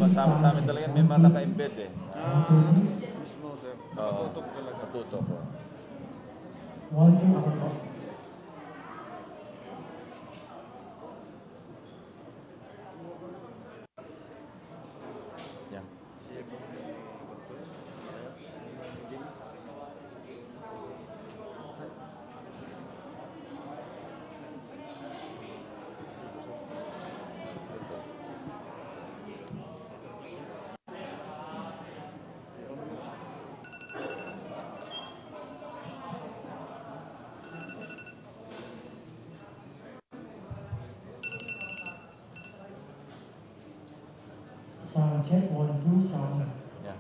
sumasama sa amin talaga, may mga naka-embed eh. Mismo, sir. Nakatutok talaga. Nakatutok. One, two, ako po. Yeah. Sound check, 1, 2, sound. Yeah.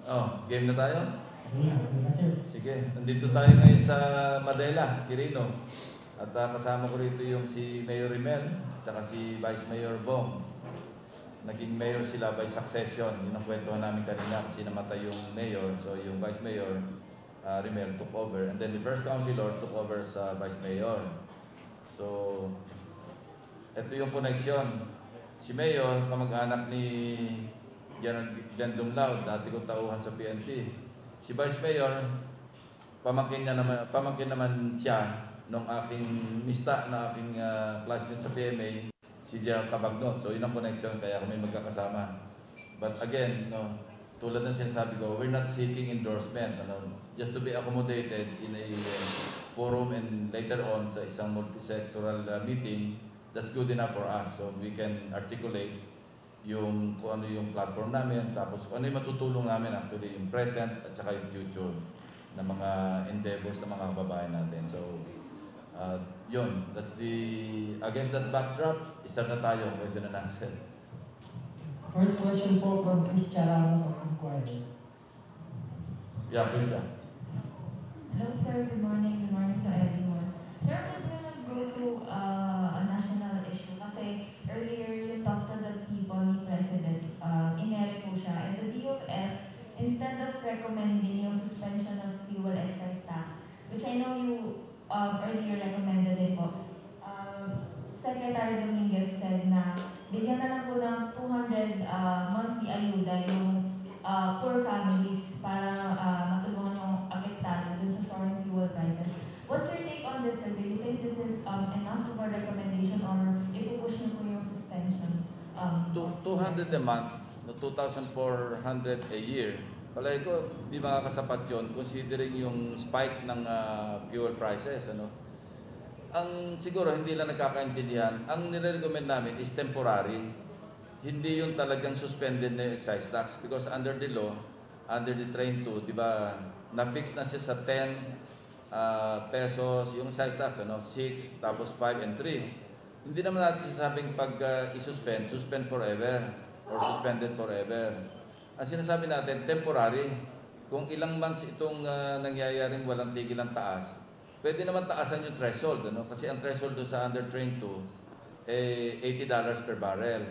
Oh, game na tayo? Sige, nandito tayo ngayon sa Madela, Quirino. At kasama ko rito yung si Mayor Rimel, at si Vice Mayor Bong. Naging mayor sila by succession. Yun ang kwentuhan namin kanina kasi namatay yung mayor. So yung Vice Mayor, Rimel took over. And then the first councilor took over sa Vice Mayor. So, ito yung connection. Si Mayor, kamag-anak ni Jan Dumlao, dati kong tauhan sa PNP. Si Vice Mayor, pamangkin naman siya nung aking mista na aking classmate sa PMA, si Gerald Cabagnot. So, yun ang connection, kaya kami magkakasama. But again, no, tulad ng sinasabi ko, we're not seeking endorsement. Just to be accommodated in a forum and later on sa isang multisectoral meeting, that's good enough for us. So we can articulate yung kung ano yung platform namin, tapos kung ano yung matutulong namin actually yung present at saka yung future na mga endeavors ng mga kababayan natin. So, yun, that's the, against that backdrop, isa na tayo, question and answer. First question po from Chris Charamos of Inquiry. Yeah, please, sir. Hello, sir. Good morning. Good morning to everyone. Sir, I'm just going to go to a national issue kasi earlier you talked to the people ni President, inere po siya, and the DOF, instead of recommending yung suspension of fuel excise tax, which I know you earlier recommended it po, Secretary Dominguez said na bigyan na lang po ng 200 monthly ayuda yung poor families para matulungan yung apektado dun sa soaring fuel prices. What's your take on this, sir? Do you think this is enough of a recommendation or ipupush niyo po yung suspension? 200 a month, 2,400 a year. Palagi ko, di makakasapat yun considering yung spike ng fuel prices. Ang siguro hindi lang nagkakaintindihan, ang nire-recommend namin is temporary. Hindi yung talagang suspended na yung excise tax because under the law, under the Train 2, di ba, na-fix na siya sa 10 pesos yung excise tax, 6, tapos 5 and 3. Hindi naman natin sasabing pag i-suspend, suspend forever or suspended forever. Ang sinasabi natin, temporary. Kung ilang months itong nangyayaring walang tigil ang taas, pwede naman taasan yung threshold, kasi ang threshold doon sa under Train 2 $80 per barrel.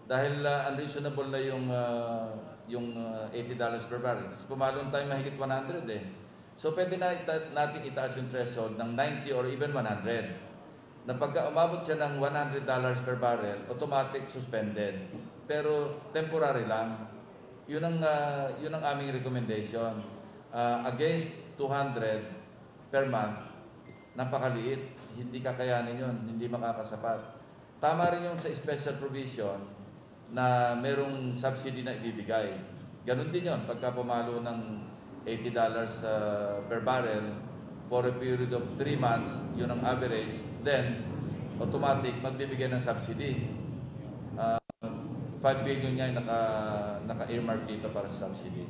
Dahil unreasonable na yung $80 per barrel. Kasi pumalong tayo mahigit 100 eh. So pwede natin itaas yung threshold ng 90 or even 100. Na pagka umabot siya ng $100 per barrel, automatic suspended. Pero temporary lang. Yun ang aming recommendation. Against 200 per month, napakaliit. Hindi kakayanin yun. Hindi makakasapat. Tama rin yung sa special provision na merong subsidy na ibibigay. Ganon din yun. Pagka pumalo ng $80 per barrel for a period of 3 months, yun ang average, then automatic magbibigay ng subsidy. 5 billion niya naka-earmark dito para sa subsidy.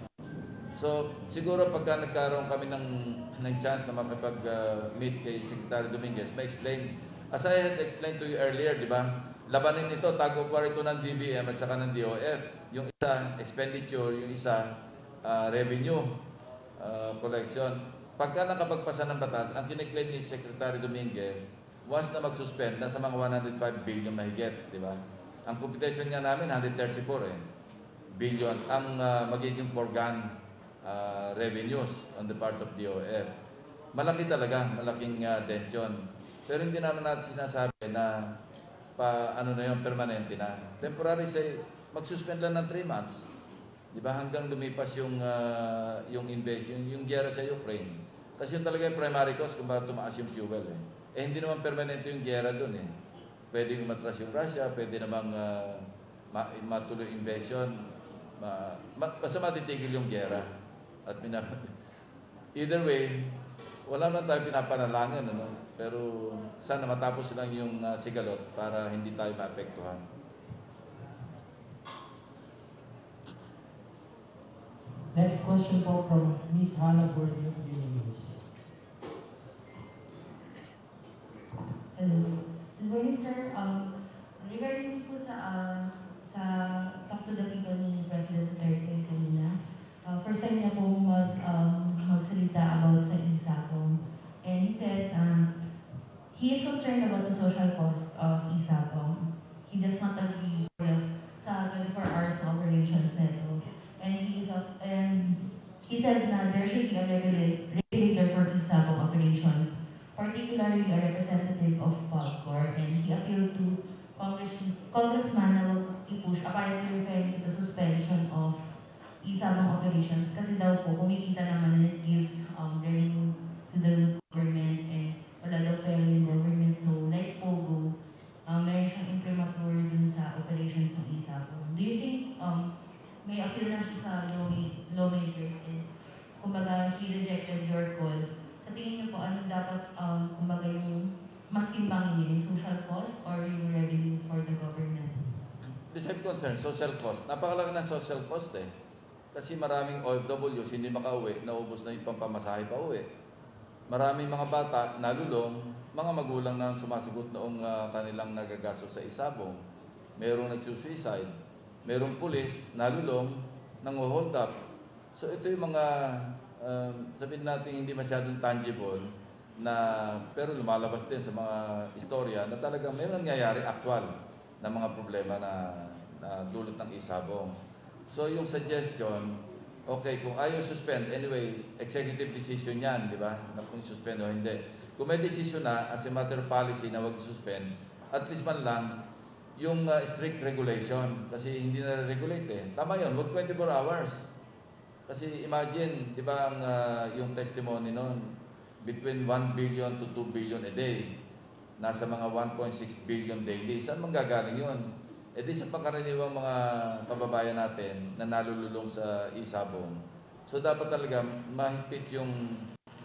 So, siguro pagka nagkaroon kami ng chance na makapag-meet kay Secretary Dominguez, ma-explain. As I had explained to you earlier, di ba? Labanin ito, tag-of-war ito ng DBM at saka ng DOF. Yung isa, expenditure, yung isa, revenue collection. Pagka nakapagpasa ng batas, ang kiniklaim ni Secretary Dominguez, once na mag-suspend, nasa mga 105 billion na higit, di ba? Ang computation nga namin, 134 billion ang magiging foregone revenues on the part of DOF. malaki talaga, malaking dent yun. Pero hindi naman natin sinasabi na ano na yun, permanente na. Temporary, say, mag-suspend lang ng 3 months. Di ba? Hanggang lumipas yung invasion, yung giyera sa Ukraine. Kasi yun talaga yung primary cause kung bakit tumaas yung fuel. Hindi naman permanente yung giyera doon eh. Pwede umatras yung Russia, pwede namang matuloy invasion. Basta matitigil yung giyera. At either way, wala na tayo pinapanalangin, ano? Pero sana matapos lang yung sigalot para hindi tayo maapektuhan. Next question po from Ms. Hannah Borneo, News. Hello. Good morning, sir. Regarding po sa Talk to the People ni President Duterte kanina, first time niya po magsalita about sa ISAPOM. And he said he is concerned about the social cost of ISAPOM. He does not agree sa 24 hours na operations nito. And he said na there should be a regulator for ISAPOM operations, particularly a representative of PAGCOR, and he appealed to Congressman na i-push, apparently referring to the suspension of ISAPOM operations kasi daw po kumikita naman and it gives revenue to the government and wala daw pera yung government. So like POGO, meron siyang imprimatur dun sa operations ng ISAPOM. Do you think may appeal na siya sa lawmakers and kumbaga he rejected your call? Sa tingin niyo po, anong dapat kumbaga yung mas timbangin niya, yung social cost or yung revenue for the government? The same concern, social cost. Napakalaki ng social cost eh. Kasi maraming OFWs hindi makauwi, naubos na yung pampamasahe pa uwi. Maraming mga bata nalulong, mga magulang na sumasagot noong kanilang nagagaso sa ISAPOM. Merong nagsusuicide, merong pulis, nalulong, nang-hold up. So ito yung mga, sabihin natin hindi masyadong tangible, pero lumalabas din sa mga istorya na talagang may nangyayari actual na mga problema na dulot ng ISAPOM. So yung suggestion, okay, kung ayaw suspend, anyway, executive decision yan, di ba? Na kung suspend o hindi. Kung may decision na, as a matter of policy na wag suspend, at least man lang, yung strict regulation, kasi hindi na-regulate eh. Tama yun, wag 24 hours. Kasi imagine, di ba, yung testimony noon, between 1 billion to 2 billion a day, nasa mga 1.6 billion daily. Saan manggagaling yun? E di sa pangkaraniwang mga kababayan natin na nalululong sa ISAPOM. So dapat talaga mahigpit yung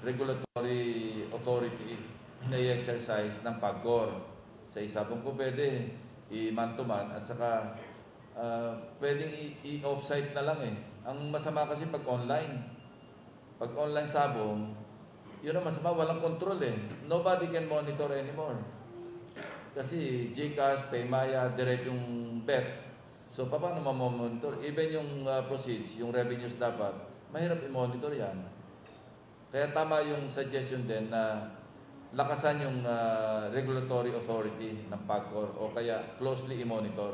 regulatory authority na i-exercise ng PAGCOR sa ISAPOM. Kung pwede, i-man to man at saka pwedeng i-offsite na lang eh. Ang masama kasi pag online. Pag online sabong, yun ang masama, walang control eh. Nobody can monitor anymore. Kasi GCash, Paymaya, direct yung bet. So, paano mamonitor? Even yung proceeds, yung revenues dapat, mahirap i-monitor yan. Kaya tama yung suggestion din na lakasan yung regulatory authority ng PAGCOR o kaya closely i-monitor.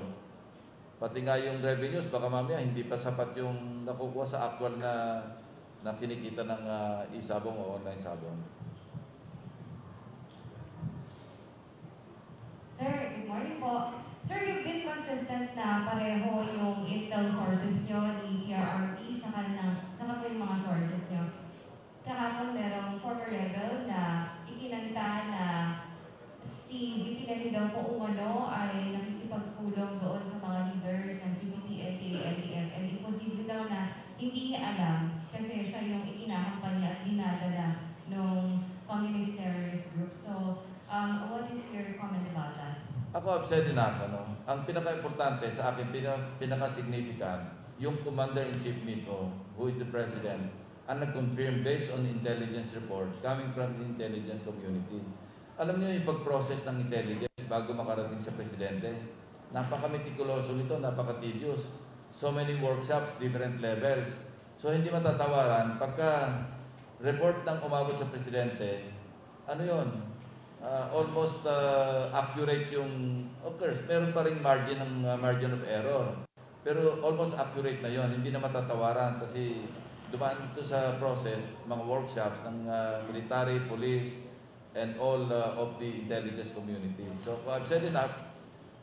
Pati nga yung revenues, baka mamaya hindi pa sapat yung nakukuha sa actual na kinikita ng ISAPOM o online sabong. Sir, good morning po. Sir, you've been consistent na pareho yung intel sources nyo, ni PRRT, saka po yung mga sources nyo. Kahapon merong former rebel na ikinanta na si VP Lenny daw po umano ay nakikipagpulong doon sa mga leaders ng CPT, LTA, LDF, and imposible daw na hindi niya alam kasi siya yung ikinahampanya at dinadala ng communist terrorist group. So, what is your comment about that? Ako, upset din ako. No? Ang pinaka-importante sa akin, pinaka-significant, yung Commander-in-Chief mismo, who is the President, ang nag-confirm based on intelligence report coming from the intelligence community. Alam niyo yung pag-process ng intelligence bago makarating sa Presidente. Napaka-meticuloso nito, napaka-tedious. So many workshops, different levels. So hindi matatawaran. Pagka report ng umabot sa Presidente, ano yun? Almost accurate yung, of course, meron pa rin margin of error. Pero almost accurate na yon, hindi na matatawaran kasi dumaan ito sa process, mga workshops ng military, police, and all of the intelligence community. So I've said enough.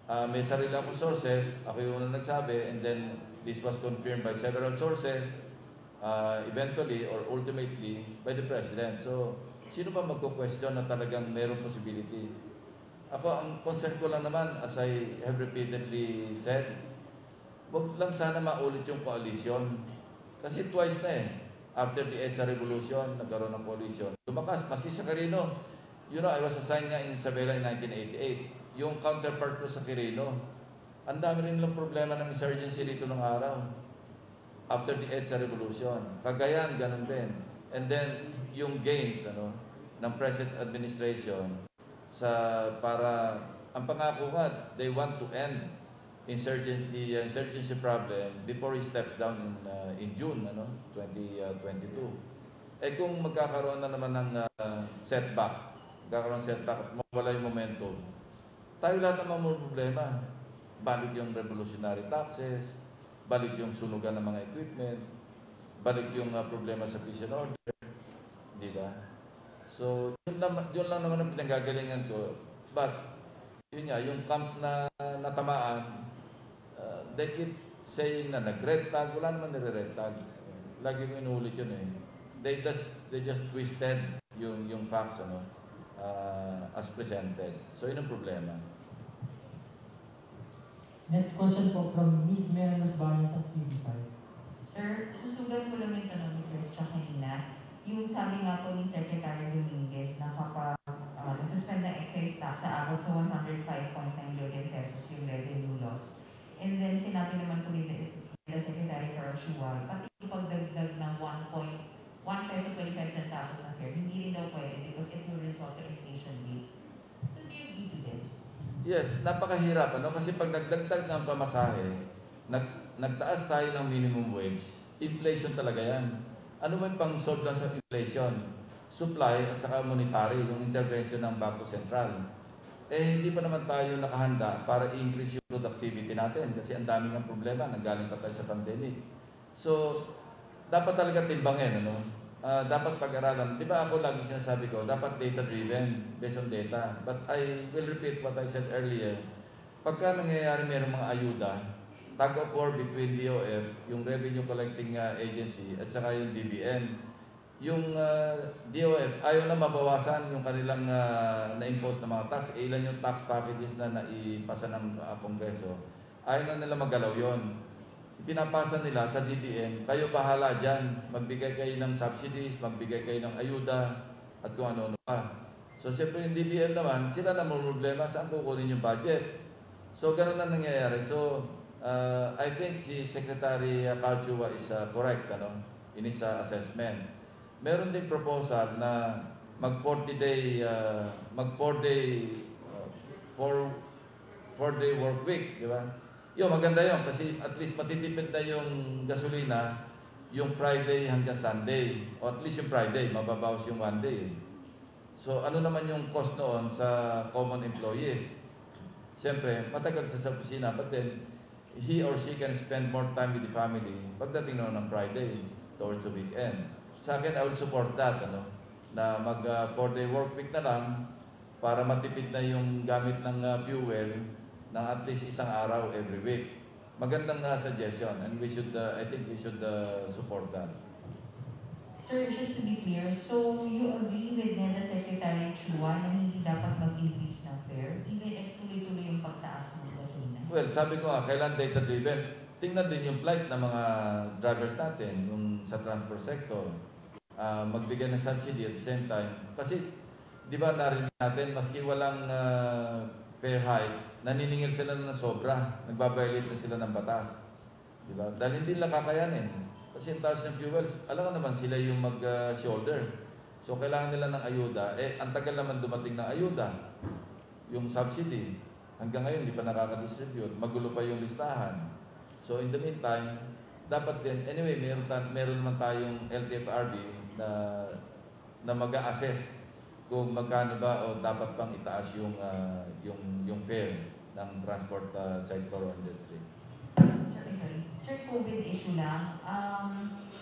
May sarili akong sources, ako yung unang nagsabi, and then this was confirmed by several sources, eventually or ultimately by the President. So, sino ba magko-question na talagang mayroong possibility? Ako, ang concern ko lang naman, as I have repeatedly said, wag lang sana maulit yung coalition. Kasi twice na eh. After the EDSA Revolution, nagkaroon ng coalition. Lumakas, Masisa Quirino. You know, I was assigned nga in Isabela in 1988. Yung counterpart ko sa Quirino, ang dami rin lang problema ng insurgency rito ng araw. After the EDSA Revolution. Cagayan, ganun din. And then, yung gains ng present administration para, ang pangako nga, they want to end insurgency problem before he steps down in June 2022. Eh kung magkakaroon na naman ng setback at mawala yung momentum, tayo lahat naman may problema. Balik yung revolutionary taxes, balik yung sunugan ng mga equipment, balik yung problema sa peace and order, di ba? So, yun lang naman ang pinanggagalingan ko. But, yun nga, yung camp na natamaan, they keep saying na nag-red tag, wala naman nire-red tag. Lagi ko inuulit yun eh. They just twisted yung facts as presented. So, yun ang problema. Next question po from Ms. Mary Rosbanes of TV5. Sir, susugat ko lang yung tanong ni Chris kanina. Yung sabi nga po ni Secretary Dominguez na kapag nagsuspend ng excise tax sa abot sa 105.9 billion pesos yung revenue loss. And then sinabi naman po ni Secretary Carl Shuwal, pati yung pagdagdag ng 1 peso 25 centavos na fare, hindi rin daw pwede because it will result to inflation rate. So do you agree to this? Yes, napakahirap kasi pag nagdagdag ng pamasahe, nagtaas tayo ng minimum wage, inflation talaga yan. Ano ba yung pang-solve lang sa inflation? Supply at saka monetary, yung intervention ng Bangko Sentral. Eh, hindi pa naman tayo nakahanda para i-increase yung productivity natin kasi ang daming ang problema, nanggaling pa tayo sa pandemic. So, dapat talaga timbangin, dapat pag-aralan. Di ba ako lagi sinasabi ko, dapat data-driven, based on data. But I will repeat what I said earlier. Pagka nangyayari mayroong mga ayuda, tug of war between DOF, yung Revenue Collecting Agency, at saka yung DBM. Yung DOF, ayaw na mabawasan yung kanilang na-impose na mga tax. Ilan yung tax packages na naipasa ng Kongreso. Ayaw na nila magalaw yon. Pinapasa nila sa DBM, kayo bahala dyan. Magbigay kayo ng subsidies, magbigay kayo ng ayuda, at kung ano-ano pa. So, siyempre yung DBM naman, sila na may problema saan kukunin yung budget. So, ganun na nangyayari. So, I think si Secretary Carl Chua is correct in his assessment. Meron din proposal na mag 4-day work week, di ba? Yun, maganda yun kasi at least matitipid na yung gasolina yung Friday hanggang Sunday. O at least yung Friday, mababawas yung 1 day. So ano naman yung cost noon sa common employees? Siyempre, matagal sa opisina, but then he or she can spend more time with the family pagdating noon ng Friday towards the weekend. Sa akin, I will support that, na mag 4-day work week na lang para matipid na yung gamit ng fuel ng at least isang araw every week. Magandang suggestion and I think we should support that. Sir, just to be clear, so you agree with NEDA Secretary Chua na hindi dapat mag-increase ng fare even if tuloy-tuloy yung pagtaas ng gasolina? Well, sabi ko nga, kailan data-driven. Tingnan din yung plight ng mga drivers natin, yung sa transport sector. Magbigay ng subsidy at the same time. Kasi, di ba narinig natin, maski walang fare hike, naniningil sila ng sobra. Nagbabiolate na sila ng batas. Di ba? Dahil hindi nila kakayanin. Kasi yung taas ng fuel, alam nga naman sila yung mag-shoulder. So, kailangan nila ng ayuda. Ang tagal naman dumating ng ayuda. Yung subsidy. Hanggang ngayon, hindi pa nakaka-distribute. Magulo pa yung listahan. So, in the meantime, dapat din, anyway, meron naman tayong LTFRB na mag-a-assess kung magkano ba o dapat pang itaas yung fare ng transport sector or industry. Sorry. Sir, COVID issue lang.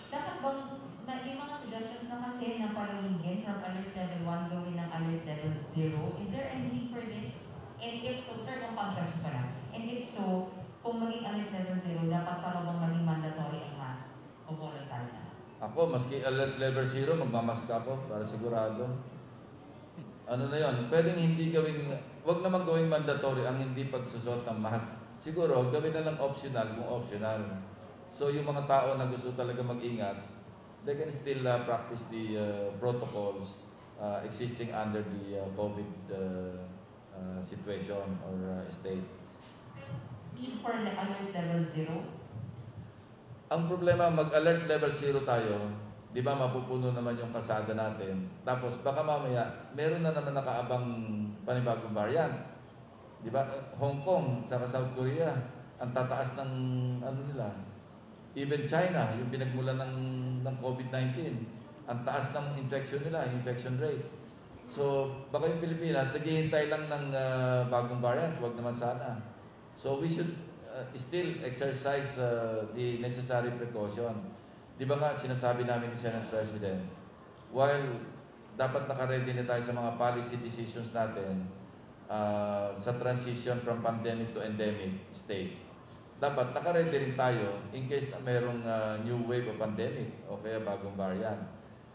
Dapat bang, may mga suggestions na kasi na palawigin from alert level 1 gawin ng alert level 0. Is there a need for this? And if so, sir, kung pag-question pa lang. And if so, kung maging alert level 0, dapat para bang maging mandatory ang mask o voluntary na? Ako, maski alert level 0, magmamask ako para sigurado. Ano na yon? Pwedeng hindi gawing, wag naman gawing mandatory ang hindi pagsusot ng mask. Siguro, gawin na lang optional kung optional. So, yung mga tao na gusto talaga mag-ingat, they can still practice the protocols existing under the COVID situation or state. Need for alert level 0? Ang problema, mag-alert level 0 tayo, di ba mapupuno naman yung kalsada natin. Tapos baka mamaya, meron na naman nakaabang panibagong variant. Di ba? Hong Kong, saka South Korea, ang tataas ng ano nila. Even China, yung pinagmulan ng COVID-19, ang taas ng infection nila, infection rate. So, baka yung Pilipinas, naghihintay lang ng bagong variant, wag naman sana. So, we should still exercise the necessary precaution. Di ba nga, sinasabi namin ni Senate President, while dapat naka-ready na tayo sa mga policy decisions natin sa transition from pandemic to endemic state, dapat naka-ready rin tayo in case na mayroong new wave of pandemic o kaya bagong variant.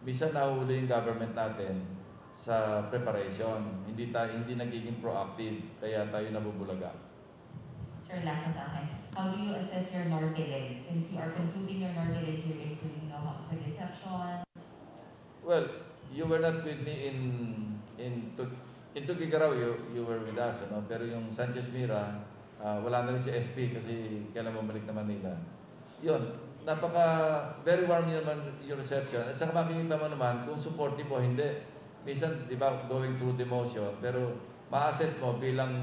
Minsan nahuli yung government natin sa preparation. Hindi nagiging proactive, kaya tayo nabubulaga. Sir, last na sa akin. How do you assess your Norte leg? Since you are concluding your Norte leg here into hospital reception. Well, you were not with me in Tugigaraw, you were with us, ano? Pero yung Sanchez Mira, wala na rin si SP kasi kailan bumalik na Manila. Yun, very warm naman yung reception. At saka makikita mo naman kung supportive o hindi. Minsan, di ba, going through the motion, pero ma-assess mo bilang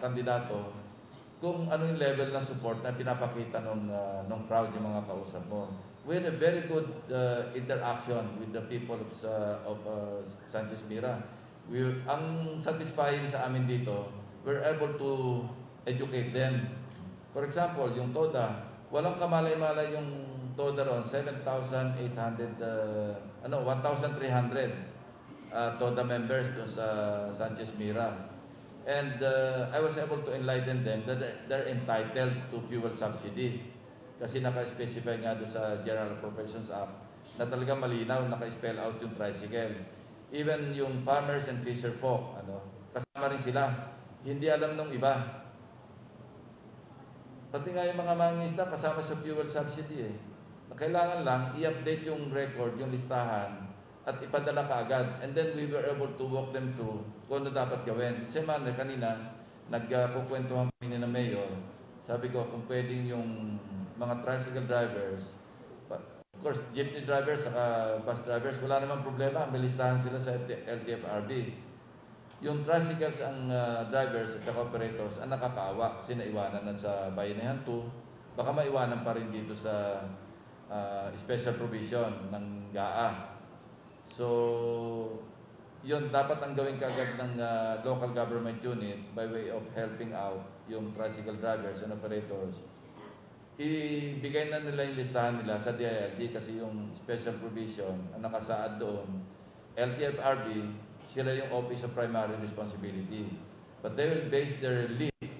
kandidato kung ano yung level ng support na pinapakita ng crowd, yung mga kausap mo. We had a very good interaction with the people of Sanchez Mira. Ang satisfying sa amin dito, we're able to educate them. For example, yung TODA, walang kamalay-malay yung TODA ron, 1,300 TODA members doon sa Sanchez Mira. And I was able to enlighten them that they're entitled to fuel subsidy. Kasi naka-specify nga doon sa General Appropriations Act na talaga malinaw, naka-spell out yung tricycle. Even yung farmers and fisher folk, kasama rin sila. Hindi alam nung iba. Pati nga yung mga mangingisda kasama sa fuel subsidy eh. Kailangan lang i-update yung record, yung listahan, at ipadala ka agad. And then we were able to walk them through kung ano dapat gawin. Kasi man, kanina, nagkukwentuhan kami ng mayor. Sabi ko, kung pwedeng yung mga tricycle drivers, of course, jeepney drivers, saka bus drivers, wala namang problema. May listahan sila sa LTFRB. Yung tricycles ang drivers at saka operators ang nakakaawa kasi naiwanan na sa Bayanihan 2. Baka maiwanan pa rin dito sa special provision ng GAA. So, yun, dapat ang gawin kaagad ng local government unit by way of helping out yung tricycle drivers and operators. Ibigay na nila yung listahan nila sa DILG kasi yung special provision ang nakasaad doon. LTFRB, sila yung Office of Primary Responsibility. But they will base their list,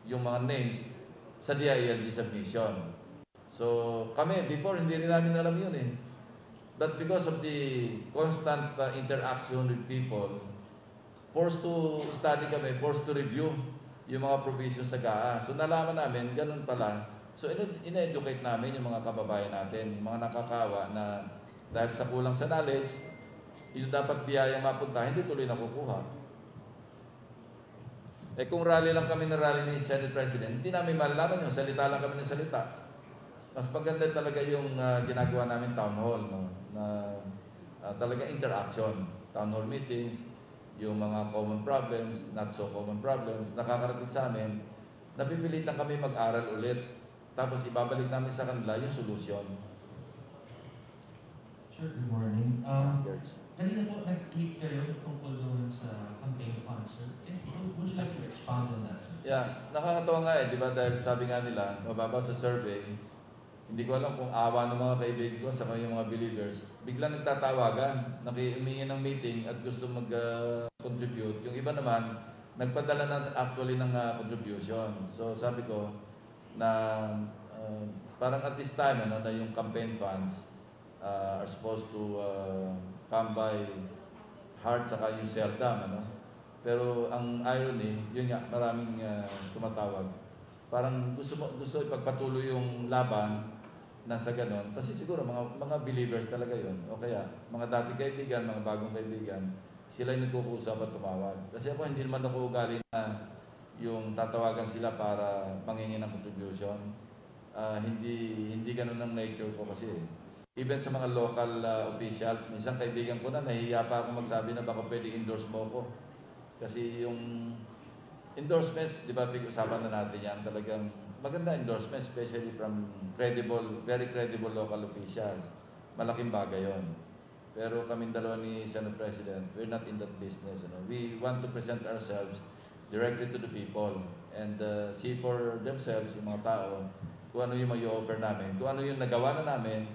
yung mga names, sa DILG submission. So kami, before, hindi rin namin alam yun eh. But because of the constant interaction with people, forced to study kami, forced to review yung mga provisions sa GAA. So nalaman namin, ganun pala. So ina-educate namin yung mga kababayan natin, yung mga nakakawa na dahil sa kulang sa knowledge, yung dapat biyaya mapunta, hindi tuloy nakukuha. Eh kung rally lang kami na rally ni Senate President, hindi namin malalaman yung salita lang kami ng salita. Mas maganda talaga yung ginagawa namin town hall, no? Na talaga interaction, town hall meetings, yung mga common problems, not so common problems, nakakarating sa amin, napipilitan kami mag-aral ulit. Tapos ibabalik namin sa kanila yung solution. Sure, good morning. Kanina po nag-tweet kayo tungkol doon sa campaign funds. Would you like to expand on that? Yeah, nakakatawa nga eh, di ba? Dahil sabi nga nila, mababa sa survey, Hindi ko alam kung awa ng mga kaibigan ko sa yung mga believers, biglang nagtatawagan, nakiumingi ng meeting at gusto mag-contribute. Yung iba naman, nagpadala na actually ng contribution. So sabi ko na parang at this time na yung campaign funds are supposed to come by heart saka yung seldom. Pero ang irony, yun nga, maraming tumatawag. Parang gusto ipagpatuloy yung laban nasa ganon. Kasi siguro mga believers talaga yun. O kaya, mga dating kaibigan, mga bagong kaibigan, sila yung nagkukusap at tumawag. Kasi ako, hindi naman ako ugali na yung tatawagan sila para mangingi ng contribution. Hindi ganun ang nature ko kasi. Even sa mga local officials, minsan kaibigan ko na, nahihiya pa ako magsabi na baka pwede endorse mo ko. Kasi yung endorsements, di ba, usapan na natin yan, talagang maganda endorsement, especially from very credible local officials. Malaking bagay yon. Pero kaming dalawa ni Senate President, we're not in that business. We want to present ourselves directly to the people and see for themselves, yung mga tao, kung ano yung may-offer namin, kung ano yung nagawa na namin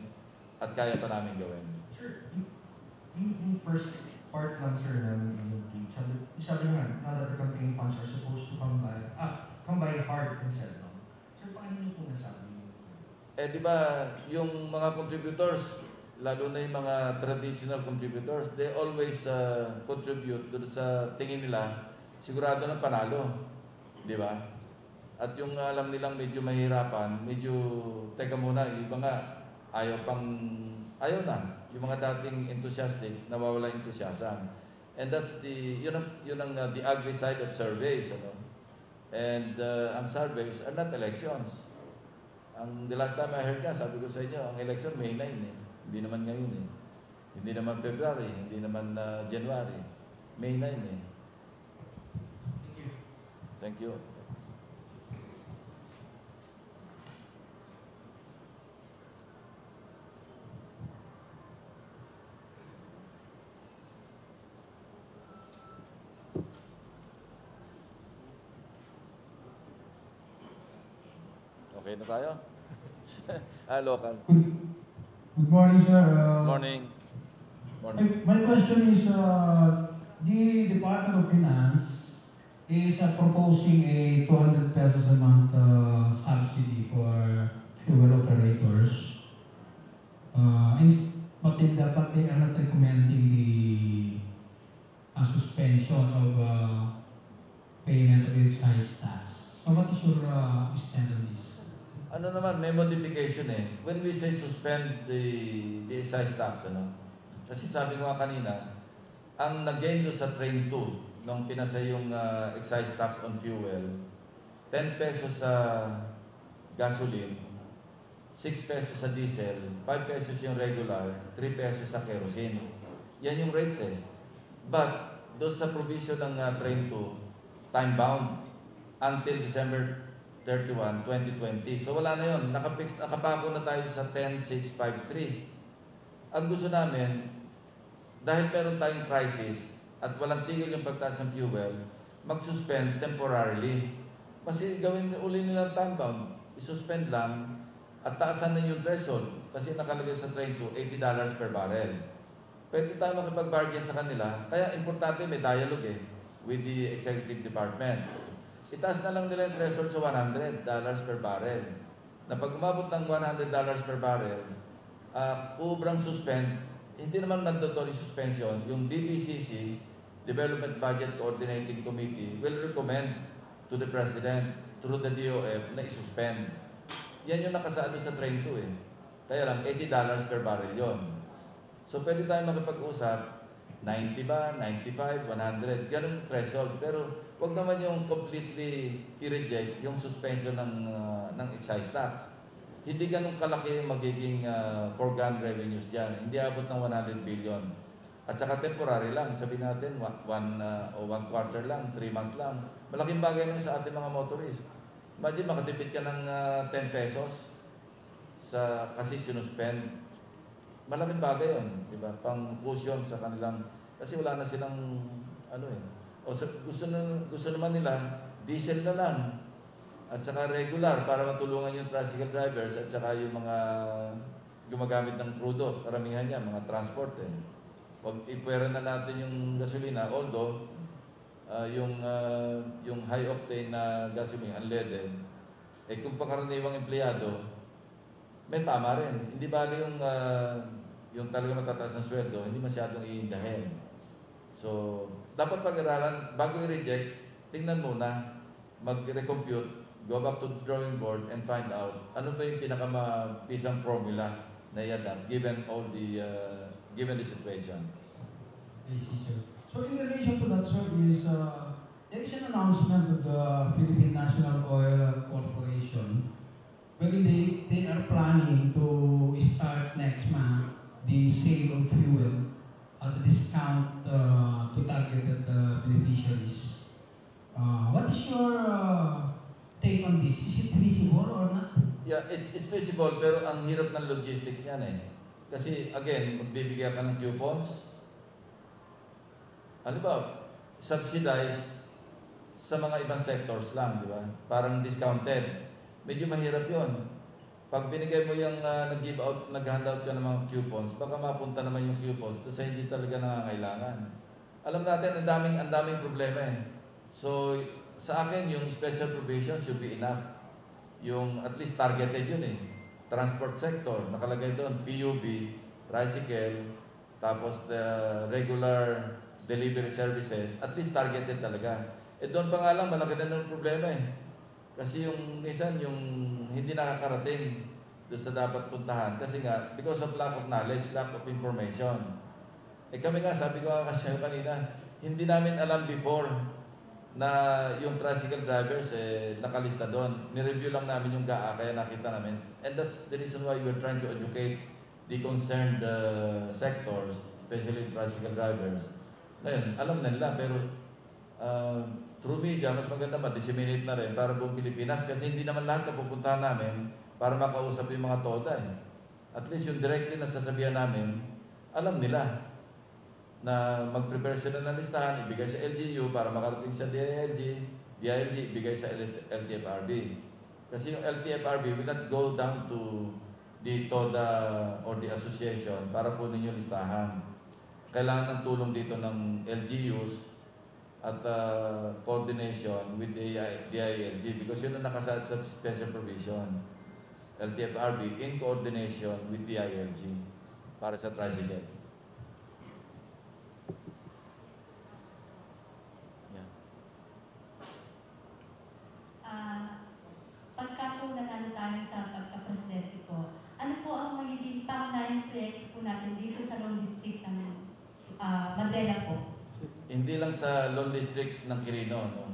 at kaya pa namin gawin. Sure. Yung first part lang, sir, sabi nga, now that the campaign funds are supposed to come by hard and seldom. Sir, paano niyo po nasabi? Di ba, yung mga contributors, lalo na yung mga traditional contributors, they always contribute doon sa tingin nila, sigurado ng panalo. Di ba? At yung alam nilang medyo mahirapan, medyo, teka muna, yung iba nga, ayaw na. Yung mga dating enthusiastic, nawawala yung enthusiasm. And that's yun ang the ugly side of surveys. And ang surveys are not elections. The last time I heard nga, sabi ko sa inyo, ang election May 9 eh. Hindi naman ngayon eh. Hindi naman February, hindi naman January. May 9 eh. Thank you. Thank you. Okay na tayo? Local. Good morning, sir. Morning. Morning. My question is, the Department of Finance is proposing a 200 pesos a month subsidy for fuel operators. But they are not recommending the suspension of payment of excise tax. So what is your stand on this? Ano naman, may modification eh. When we say suspend the excise tax, kasi sabi ko nga kanina, ang nag-gain doon sa Train 2, nung pinasa yung excise tax on fuel, 10 pesos sa gasoline, 6 pesos sa diesel, 5 pesos yung regular, 3 pesos sa kerosene. Yan yung rates eh. But, doon sa provision ng Train 2, time-bound, until December 31, 2020. So wala na yun. Nakapako na tayo sa 10,653. Ang gusto namin, dahil meron tayong crisis at walang tigil yung pagtaas ng fuel, mag-suspend temporarily. Kasi gawin uli nilang time-bound. I-suspend lang at taasan na yung threshold. Kasi nakalagay sa Train 2, $80 per barrel. Pwede tayo makipag-bargain sa kanila. Kaya importante may dialogue with the executive department. Itaas na lang nila yung threshold sa $100 per barrel. Na pag umabot ng $100 per barrel, ubrang suspend, hindi naman mandatory suspension, yung DBCC, Development Budget Coordinating Committee, will recommend to the President through the DOF na isuspend. Yan yung nakasaad sa Train 2 eh. Kaya lang, $80 per barrel yon. So pwede tayo makipag-usap, 90 ba, 95, 100, ganun threshold. Pero wag naman yung completely i-reject yung suspension ng excise tax. Hindi ganun kalaki yung magiging foregone revenues dyan. Hindi abot ng 100 billion. At saka temporary lang, sabi natin, one quarter lang, 3 months lang. Malaking bagay nun sa ating mga motorists. Imagine, makatipid ka ng 10 pesos kasi sinuspend. Malaking bagay yun, di ba? Pang cushion sa kanilang, kasi wala na silang, gusto naman nila, diesel na lang. at saka regular para matulungan yung tricycle drivers at saka yung mga gumagamit ng crudo. Karamihan niya, mga transport eh. Pag ipwera na natin yung gasolina, although yung high octane na gasoline, unleaded, eh kung pangkaraniwang empleyado, may tama rin. Hindi bali yung talaga matataas ng sweldo, hindi masyadong iindahin. So, dapat pag-aralan, bago i-reject, tingnan muna, mag-recompute, go back to the drawing board and find out ano ba yung pinakamapisang formula na i-adapt given all the given the situation. I see, sir. So in relation to that, sir, there is an announcement of the Philippine National Oil Corporation wherein they are planning to start next month the sale of fuel at a discount to targeted beneficiaries. What is your take on this? Is it feasible or not? Yeah, it's feasible pero ang hirap ng logistics niyan eh. Kasi again, magbibigay ka ng coupons. Ano ba? Subsidize sa mga ibang sectors lang, di ba? Parang discounted. Medyo mahirap yon. Pag binigay mo yung nag-give out, nag-hand out ka ng mga coupons, baka mapunta naman yung coupons doon sa hindi talaga nangangailangan. Alam natin, ang daming problema eh. So, sa akin, yung special provision should be enough. Yung at least targeted yun eh. Transport sector, nakalagay doon, PUB, tricycle, tapos the regular delivery services, at least targeted talaga. Eh doon pa nga lang, malaki na ng problema eh. Kasi yung minsan, yung hindi nakakarating doon sa dapat puntahan. Kasi nga, because of lack of knowledge, lack of information. Eh kami nga, sabi ko nga kasi kanina, hindi namin alam before na yung tricycle drivers nakalista doon. Nireview lang namin yung GAA, kaya nakita namin. And that's the reason why we're trying to educate the concerned sectors, especially tricycle drivers. Ngayon, alam na nila, pero through media, mas maganda ma-disseminate na rin para buong Pilipinas kasi hindi naman lahat na pupuntahan namin para makausap yung mga TODA eh. At least yung directly na sasabihan namin, alam nila na mag-prepare sila ng listahan, ibigay sa LGU para makarating sa DILG ibigay sa LTFRB. Kasi yung LTFRB will not go down to the TODA or the association para po ninyo listahan. Kailangan ng tulong dito ng LGUs at coordination with the DILG because yun ang nakasaad sa special provision. LTFRB in coordination with DILG para sa tricycle. Pagka po nanalo tayo sa pagka-presidente po, ano po ang magiging pangunahing proyekto po natin dito sa Lone District ng Mandela po? Hindi lang sa Lone District ng Quirino, no?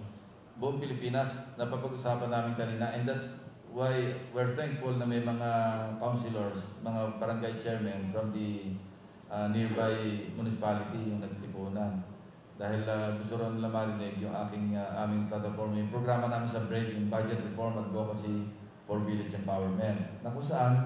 Buong Pilipinas, napapag-usapan namin kanina, and that's why we're thankful na may mga councilors, mga barangay chairmen from the nearby municipality yung nagtipunan. Dahil gusto rin nila marinig yung aming platform, yung programa namin sa BRAVE, yung Budget Reform Advocacy for Village Empowerment. Na kung saan,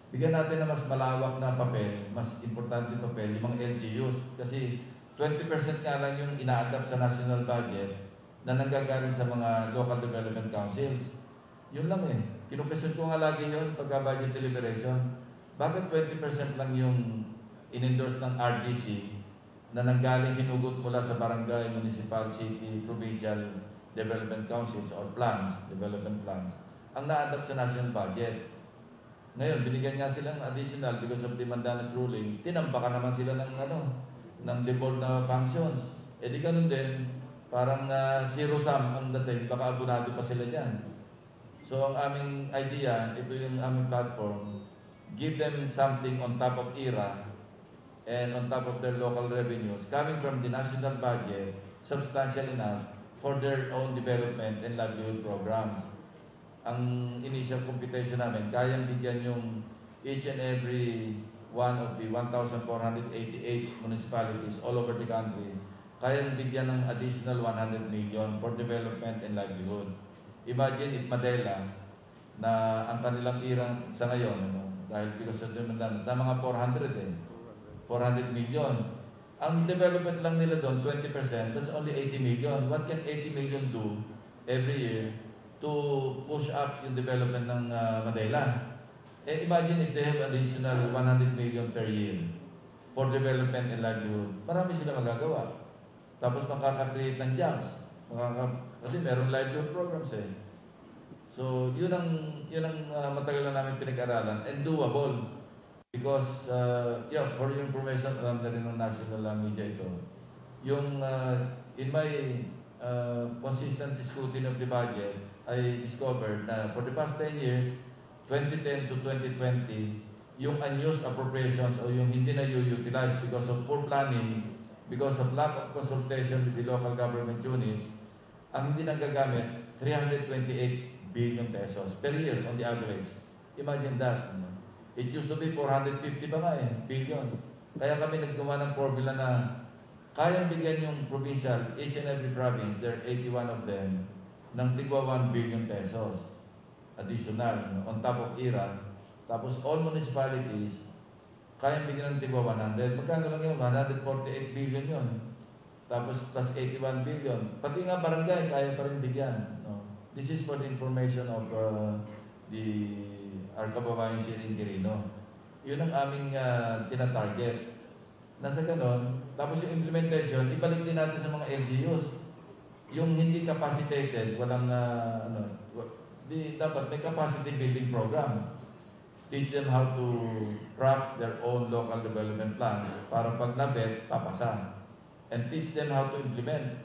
bigyan natin na mas malawak na papel, mas importante papel, yung mga LGUs. Kasi 20% nga lang yung ina-adapt sa national budget na nanggagaling sa mga local development councils. Yun lang eh. Kinukwestiyon ko nga lagi yun pagka budget deliberation. Bakit 20% lang yung in-endorse ng RDC na nanggaling hinugot mula sa barangay, municipal, city, provincial development councils or plans, development plans, ang na-adapt sa national budget. Ngayon, binigyan nga silang additional because of the Mandanas ruling, tinambakan naman sila ng default na functions. E di ganun din, parang zero-sum ang dating, baka abonado pa sila dyan. So ang aming idea, ito yung aming platform, give them something on top of IRA and on top of their local revenues coming from the national budget, substantial enough for their own development and livelihood programs. Ang initial computation namin, kayang bigyan yung each and every one of the 1,488 municipalities all over the country, kayang bigyan ng additional 100 million for development and livelihood. Imagine if Mandela, na ang kanilang irang sa ngayon, dahil because of the Mandanas, na mga 400 million. Ang development lang nila doon, 20%, that's only 80 million. What can 80 million do every year to push up yung development ng Manila. Imagine if they have additional 100 million per year for development and livelihood. Marami sila magagawa. Tapos makaka-create ng jobs. Kasi meron livelihood programs eh. So, yun ang matagal na namin pinag-aralan and doable. Because, for your information, alam na rin ng national media ito. Yung, in my consistent scrutiny of the budget, I discovered na for the past 10 years, 2010 to 2020, yung unused appropriations o yung hindi na utilize because of poor planning, because of lack of consultation with the local government units, ang hindi nagagamit, 328 billion pesos per year on the average. Imagine that. It used to be 450 pa nga billion. Kaya kami naggawa ng formula na kayang bigyan yung provincial, each and every province, there are 81 of them, ng tigwa 1 billion pesos additional on top of IRA. Tapos all municipalities, kayang bigyan ng tigwa 100. Magkano lang yun? 148 billion yun. Tapos plus 81 billion. Pati nga barangay, kaya pa rin bigyan. No? This is for the information of our kababayan si Quirino. Yun ang aming tinatarget. Nasa ganon, tapos yung implementation, ibalik din natin sa mga LGUs. Yung hindi capacitated, walang dapat may capacity building program. Teach them how to craft their own local development plans para pag nabet, papasa. And teach them how to implement.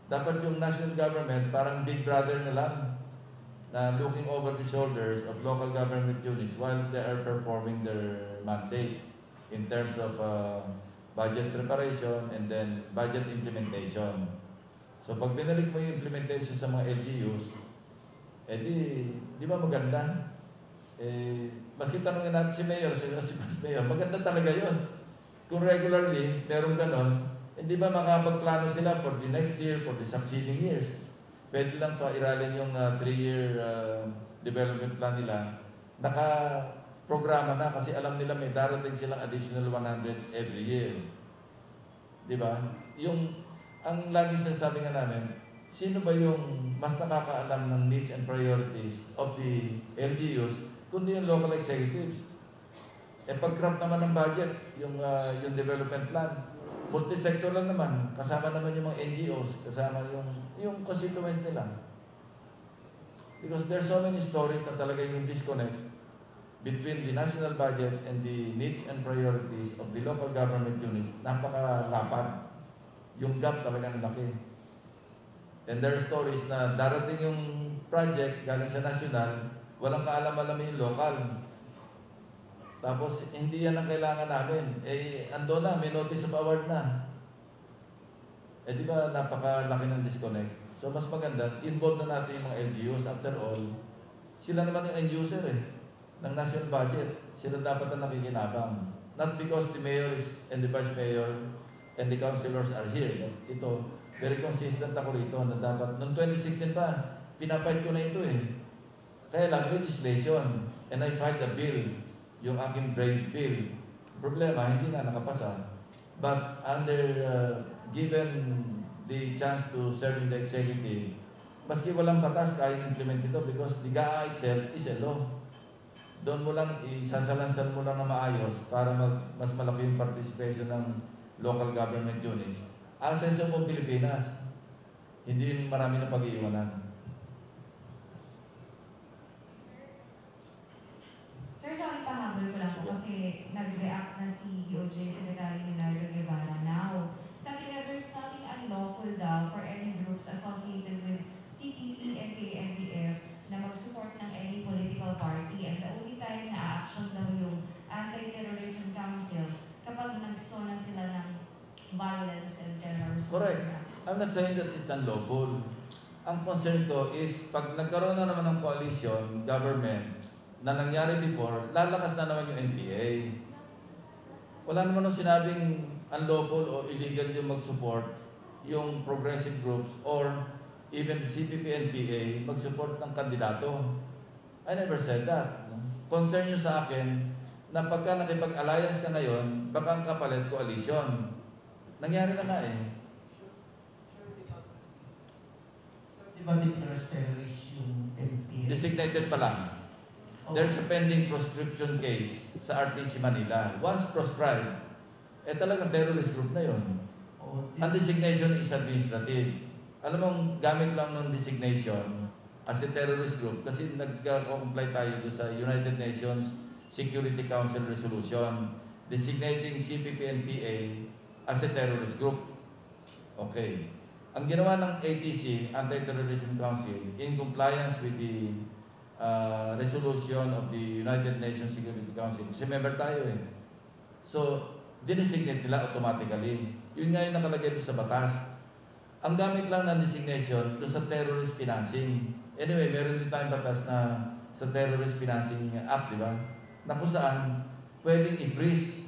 Dapat yung national government parang big brother na lang na looking over the shoulders of local government units while they are performing their mandate in terms of budget preparation and then budget implementation. So pag binalik mo yung implementation sa mga LGUs, di ba maganda? Maski tanongin natin si Mayor, si Vice Mayor, maganda talaga yun. Kung regularly, merong ganon, hindi ba makapagplano sila for the next year, for the succeeding years? Pwede lang pa iralin yung 3-year development plan nila. Naka-programa na kasi alam nila may darating silang additional 100 every year. Di ba? Ang lagi sinasabi nga namin, sino ba yung mas nakakaalam ng needs and priorities of the LGUs kundi yung local executives? Pag-craft naman ng budget, yung development plan, multi-sector lang naman, kasama naman yung mga NGOs, kasama yung constituents nila. Because there's so many stories na talaga yung disconnect between the national budget and the needs and priorities of the local government units. Napakalapat. Yung gap talaga ng laki. And there are stories na darating yung project galing sa national, walang kaalam-alam yung local. Tapos, hindi yan ang kailangan namin. Ando na, may notice of award na. Di ba, napakalaki ng disconnect. So, mas maganda, involve na natin yung mga LGUs. After all, sila naman yung end user ng national budget. Sila dapat ang nakikinabang. Not because the mayors and the vice mayor and the councilors are here. Ito, very consistent ako rito na dapat, noong 2016 pa, pinapait ko na ito Kaya lang, legislation. And I fight the bill. Yung aking brave bill. Problema, hindi nga nakapasa. But given the chance to serve in the executive, maski walang batas, kaya implement ito because the GAA itself is a law. Doon mo lang, isasalansan mo lang na maayos para mas malaki yung participation ng local government units. Ang senso mo Pilipinas, hindi yung marami na pag-iiwanan. Sir, sorry pahabol ko lang po kasi nag-react na si DOJ Secretary Leonardo Guevara now. Sabi niya, there's nothing unlawful daw for any groups associated with CPP and KNDF na mag-support ng any political party. And the only time na action daw yung Anti-Terrorism Council kapag nagsona sila ng violence and terrorism. Correct. I'm not saying that it's unlawful. Ang concern ko is pag nagkaroon na naman ng coalition, government, na nangyari before, lalakas na naman yung NPA. Wala naman nung sinabing unlawful o illegal yung mag-support yung progressive groups or even the CPP-NPA mag-support ng kandidato. I never said that. Concern nyo sa akin na pagka nakipag-alliance ka ngayon, baka ang kapalit coalition. Nangyari na nga Di ba declares terrorist yung NPA? Designated pa lang. There's a pending proscription case sa RTC Manila. Once proscribed, talagang terrorist group na yon. Ang designation is administrative. Alam mo, gamit lang ng designation as a terrorist group kasi nag-comply tayo doon sa United Nations Security Council Resolution designating CPP-NPA as a terrorist group. Okay. Ang ginawa ng ATC, Anti-Terrorism Council, in compliance with the resolution of the United Nations Security Council, kasi member tayo eh. So, dinesignate nila automatically. Yun nga yung nakalagay doon sa batas. Ang gamit lang ng designation doon sa terrorist financing. Anyway, meron din tayong batas na sa Terrorist Financing Act, di ba? Na kung saan pwedeng i-freeze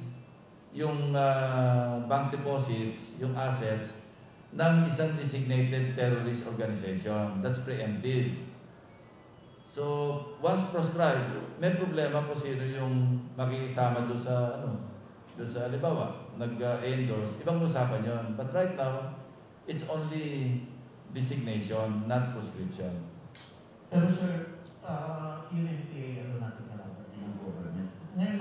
yung bank deposits, yung assets ng isang designated terrorist organization. That's preemptive. So, once proscribed, may problema kung sino yung makikisama doon sa doon sa halimbawa, nag-endorse, ibang usapan yon. But right now, it's only designation, not prescription. Pero sir, yung NPA, natin kalaban din ng government. Ngayon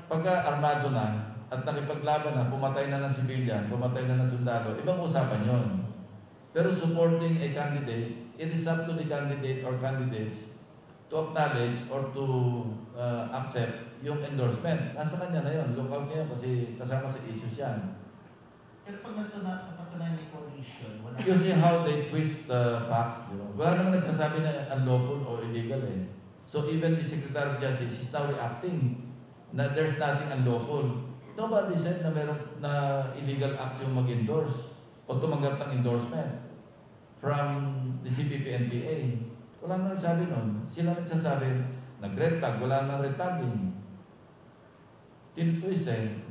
Pagka armado na, at nakipaglaban na, pumatay na ng civilian, pumatay na ng sundalo, ibang usapan yon. Pero supporting a candidate, it is up to the candidate or candidates to acknowledge or to accept yung endorsement. Nasa kanya na yun. Look out niya kasi kasama sa issues yan. Pero pag natutunan may coalition, wala... You see how they twist the facts, di ba? Wala naman nagsasabi na unlawful o illegal eh. So even the Secretary of Justice is now reacting na there's nothing unlawful. Nobody said na meron na illegal act yung mag-endorse o tumanggap ng endorsement from the CPP-NPA. Wala naman nagsabi nun. Sila nagsasabi, nag-red tag, wala nang red tagging. Tinutwist eh.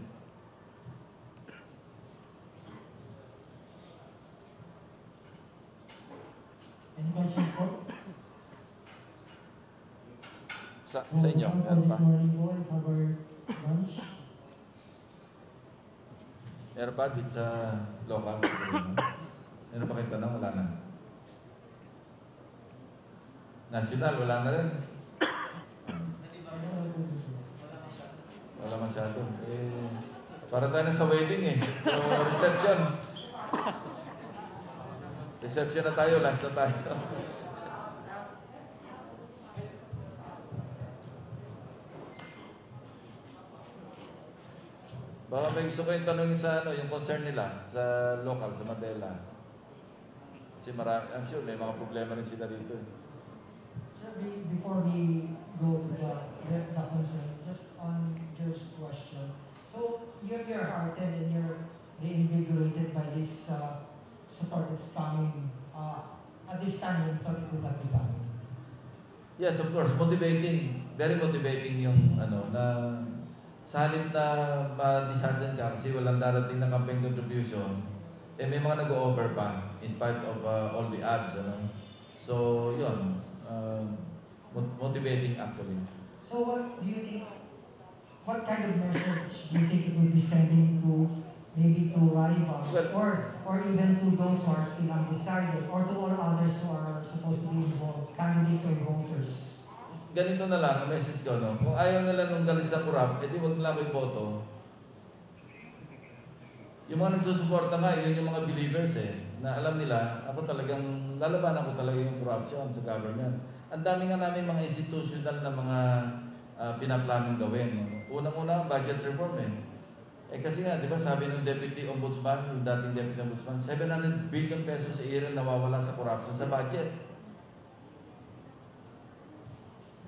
Any questions po? Sa inyo, meron pa? Meron pa dito sa local? Meron pa kayo tanong? Wala na. National, wala na rin. Wala masyado. Para tayo na sa wedding eh. So, reception. Reception na tayo, last na tayo. Baka may gusto ko yung tanongin sa yung concern nila sa local, sa Mandela. Kasi marami, I'm sure may mga problema rin sila dito. Sir, before we go to the concern, just on Joe's question. So, you're heartened and you're reinvigorated by this support that's coming at this time when thought it would not be coming. Yes, of course. Motivating. Very motivating yung na sa halip na ma-dishearten ka kasi walang darating na campaign contribution, may mga nag-o-over pa in spite of all the ads. So, yun. Motivating actually. So, what do you think, what kind of message do you think it will be sending to maybe to rivals or even to those who are still undecided or to all others who are supposed to be involved, candidates or voters? Ganito na lang ang message ko, no? Kung ayaw nila nung galit sa kurap, edi wag nila ko iboto. Yung mga nagsusuporta nga, yun yung mga believers na alam nila, ako talagang, lalaban ako talaga yung corruption sa government. Ang dami nga namin mga institutional na mga pinaplanong gawin. Unang-una, budget reform kasi nga, di ba sabi ng Deputy Ombudsman, yung dating Deputy Ombudsman, 700 billion pesos a year ang nawawala sa corruption sa budget.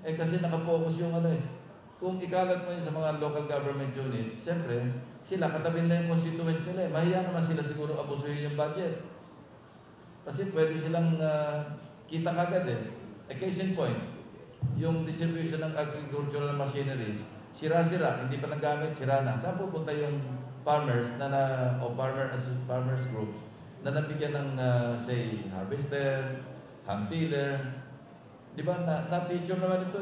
Kasi nakapokus yung kung ikalat mo yun sa mga local government units, siyempre, sila katabi nila yung constituents nila. Mahiya naman sila siguro abusuhin yung budget. Kasi pwede silang kita kagad case in point, yung distribution ng agricultural machineries, sira-sira, hindi pa nagamit, sira na. Saan pupunta yung farmers farmers groups na nabigyan ng, say, harvester, hand tiller, di ba, na-feature naman ito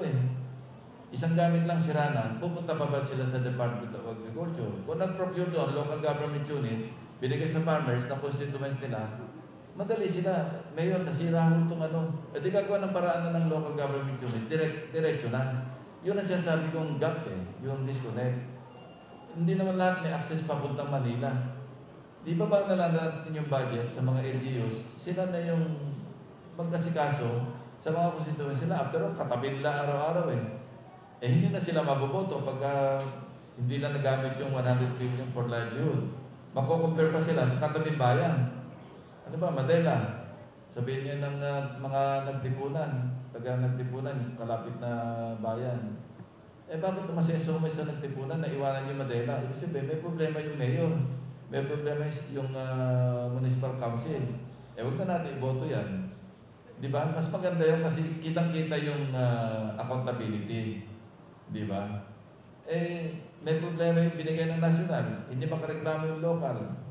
Isang gamit lang sira na, pupunta pa ba sila sa Department of Agriculture? Kung nag-procure doon, local government unit, binigay sa farmers na constituents nila, madali sila. Mayor, nasira ho itong ano. E di gagawa ng paraan na ng local government unit. Diretso na. Yun ang sinasabi kong gap yung disconnect. Hindi naman lahat may access papuntang Manila. Di ba natin yung budget sa mga LGUs? Sila na yung mag-asikaso sa mga constituents sila. After all, katabi nila araw-araw hindi na sila maboboto pag hindi na nagamit yung 100 billion for livelihood. Mako-compare pa sila sa katabing bayan. Ano ba, Madela? Sabihin niyo ng mga nagtipunan, nagtipunan, kalapit na bayan. Bakit umasenso may sa nagtipunan na iwanan yung Madela? Ibig sabihin, may problema yung mayor. May problema yung municipal council. Huwag na natin iboto yan. Di ba? Mas maganda yan kasi kitang-kita yung accountability. Di ba? May problema yung binigay ng national. Hindi makareklamo yung local.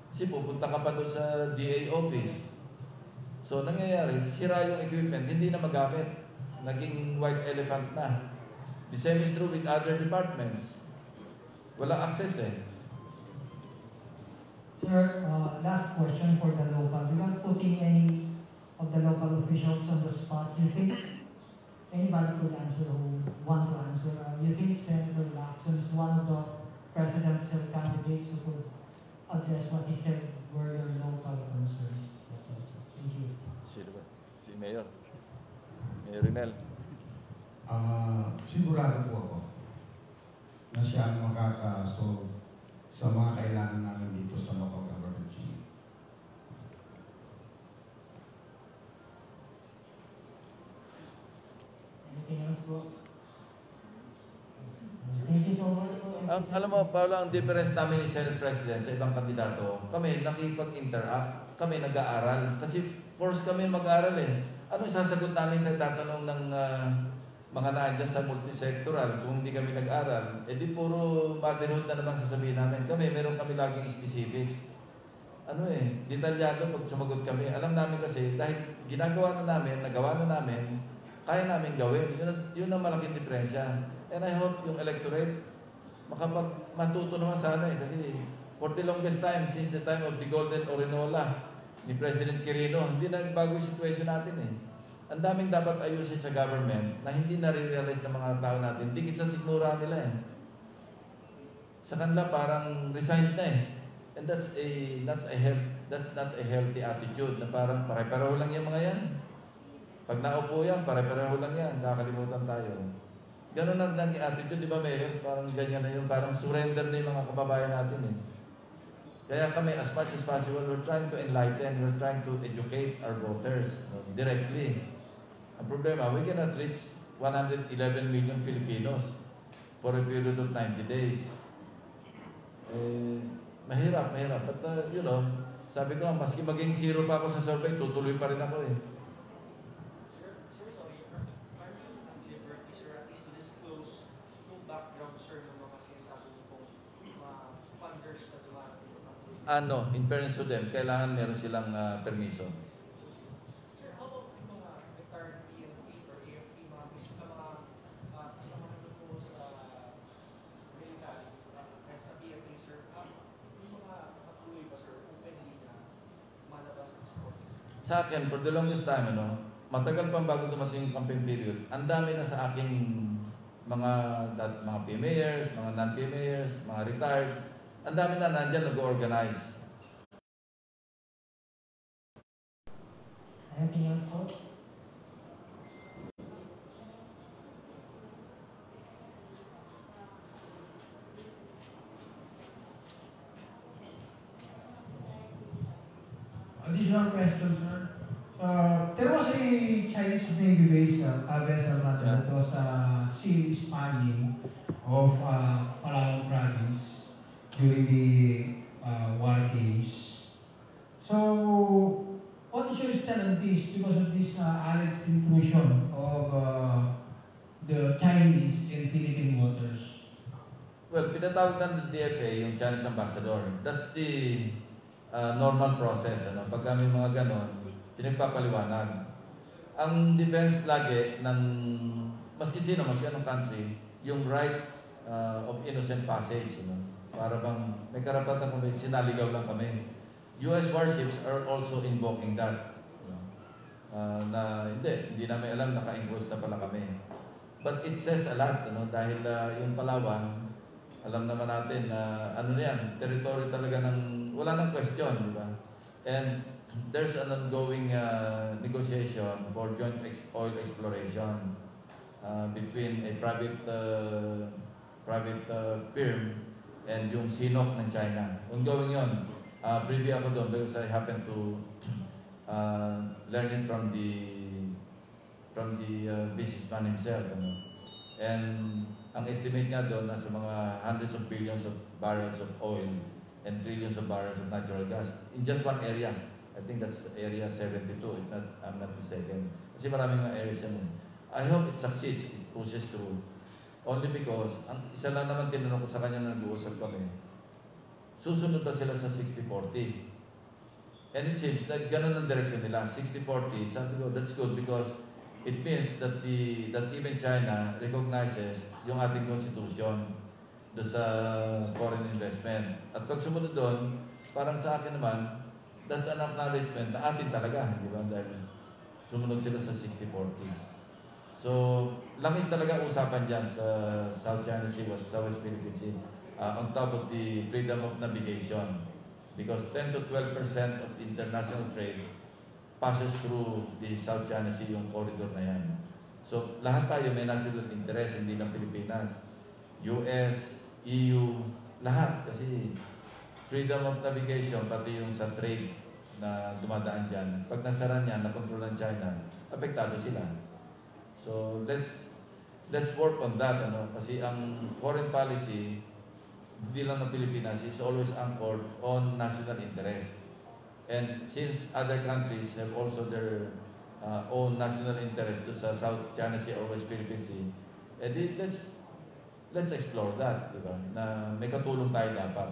Kasi pupunta ka pa doon sa DA office. So, nangyayari, sira yung equipment, hindi na magamit. Naging white elephant na. The same is true with other departments. Wala access Sir, last question for the local. Without putting any of the local officials on the spot, do you think anybody could answer who want to answer? You think Senator Lacson is one of the presidential candidates who could address what he said were your local concerns? That's all. Thank you. Sino ba? Si Mayor. Mayor Rinel. Sigurado po ako na siya ang makakasolve sa mga kailangan namin dito sa local government unit. Anything else, bro? Thank you so much po. Alam mo, Paolo, ang difference namin ni Senate President sa ibang kandidato, kami nakipag-interact, kami nag-aaral. Kasi force kami mag-aaral Ano sasagot namin sa tatanong ng mga naandyan sa multisectoral kung hindi kami nag-aral? Di puro motherhood na naman sasabihin namin. Meron kami laging specifics. Detalyado pag sumagot kami. Alam namin kasi, dahil ginagawa na namin, nagawa na namin, kaya namin gawin. Yun ang malaking diferensya. And I hope yung electorate matuto naman sana kasi for the longest time, since the time of the Golden Orinola ni President Quirino, hindi na nagbago yung situation natin Ang daming dapat ayusin sa government na hindi na-realize ng mga tao natin. Dikit sa sikmura nila Sa kanila parang resigned na And that's not a healthy attitude na parang pare-pareho lang yung mga yan. Pag naupo yan, pare-pareho lang yan. Kakalimutan tayo. Ganun ang naging attitude, di ba, Mayor? Parang ganyan na yung parang surrender na yung mga kababayan natin Kaya kami, as much as possible, we're trying to enlighten, we're trying to educate our voters directly. Ang problema, we cannot reach 111 million Filipinos for a period of 90 days. Mahirap. But, sabi ko, maski maging zero pa ako sa survey, tutuloy pa rin ako in fairness to them, kailangan meron silang permiso. Sir, how about mga retired PNP or AFP, mga kasama nito po sa military, sa PNP, sir, yung mga patuloy ba, sir, openly na malabas ang support? Sa akin, for the longest time, matagal pang bago dumating yung campaign period, ang dami na sa aking mga PMAers, mga non-PMAers, mga retired, ang dami na nandyan nag-organize. Anything else, Coach? Additional question, sir. There was a Chinese Navy vessel that was seen spying of Palawan province during the war games. So, what is your stand on this because of this alleged intrusion of the Chinese in Philippine waters? Well, pinatawag ng DFA yung Chinese ambassador. That's the normal process. Pag may mga ganon, pinagpapaliwanag. Ang defense lagi ng maski anong country, yung right of innocent passage. Para bang may karapatan kung sinaligaw lang kami. US warships are also invoking that. Na hindi namin alam, naka-enclose na pala kami. But it says a lot, dahil yung Palawan, alam naman natin na territory talaga ng, wala nang question, di ba? And there's an ongoing negotiation for joint oil exploration between a private firm and yung CNOOC ng China. Ongoing yun. Privy ako doon because I happen to learn it from the businessman himself. And ang estimate nga doon nasa mga hundreds of billions of barrels of oil and trillions of barrels of natural gas in just one area. I think that's area 72, if I'm not mistaken. Kasi maraming mga areas yan. I hope it succeeds, it pushes through. Only because, ang isa lang naman tinanong ko sa kanya na nag-uusap kami, susunod ba sila sa 60-40? And it seems like ganun ang direction nila, 60-40. Sabi ko, that's good because it means that even China recognizes yung ating constitution do sa foreign investment. At pag sumunod doon, parang sa akin naman, that's an acknowledgement na atin talaga, di ba? Dahil sumunod sila sa 60-40. So, langis talaga usapan dyan sa South China Sea, sa West Philippine Sea, on top of the freedom of navigation. Because 10 to 12% of international trade passes through the South China Sea, yung corridor na yan. So, lahat tayo may national interest, hindi lang Pilipinas. US, EU, lahat. Kasi freedom of navigation, pati yung sa trade na dumadaan dyan. Pag nasara niya, nakontrol ng China, apektado sila. So, let's work on that. Kasi ang foreign policy, hindi lang ng Pilipinas, is always anchored on national interest. And since other countries have also their own national interest to sa South China Sea or West Philippine Sea, let's explore that, di ba? Na may katulong tayo dapat.